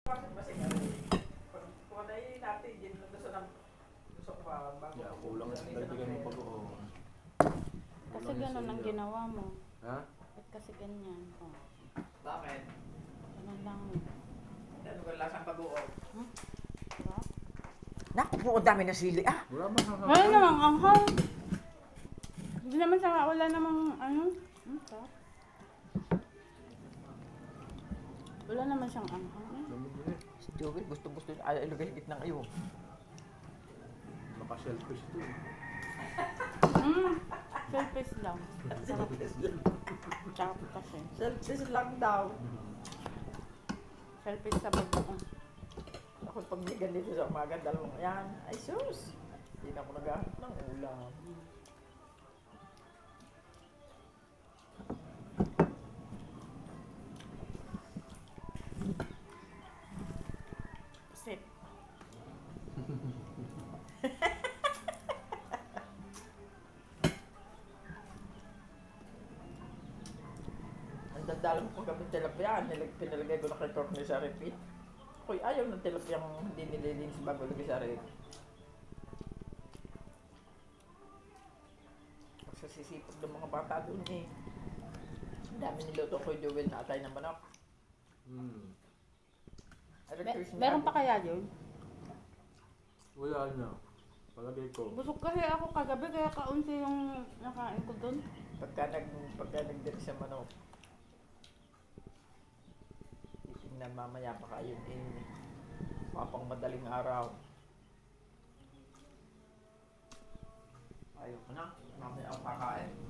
Bakit ba siya kung na yun natin, yun lang gusto ng gusto ko ba bago Yeah, kulang sa dagdagan mo pag-oo. Kasi ganun ang ginawa mo. Ha? Ba't kasi ganyan? Oh. Bakit? Ganun lang yun. Ano ba lasang pag-uo? Diba? Naku po, ang dami na sili. Ah, Wala bang Wala namang anghang. Hindi naman sa wala namang ano. Sarap. Wala naman siyang anghang. si Joel, gusto-gusto na ilagay higit ng iyo. Naka-shellfish ito eh. Selfish lang. Sarap. Sarap kasi. Selfish lang daw. Selfish sa pag-uong. Ako pag may ganito sa umaga, dalawang yan. Ay sus! Hindi na ako naghahanap ng ulam. Sip. Ang dandalang ko kami tilapia, pinalagay ko na kay Courtney sa repeat. Uy, ayaw ng tilapiyang hindi nililinis bago lagay sa repeat. Sisipag ng mga bata doon eh. Ang dami niluto ko yung Joel na atay ng manok. Meron pa kaya yun? Wala na. Palagay ko. Busog kasi ako kagabi kaya kaunti yung nakain ko doon. Pagka nagdiri sa manok. Titingnan mamaya pa kayo eh. Papang madaling araw. Ayaw ko na. Mamaya ako kakain.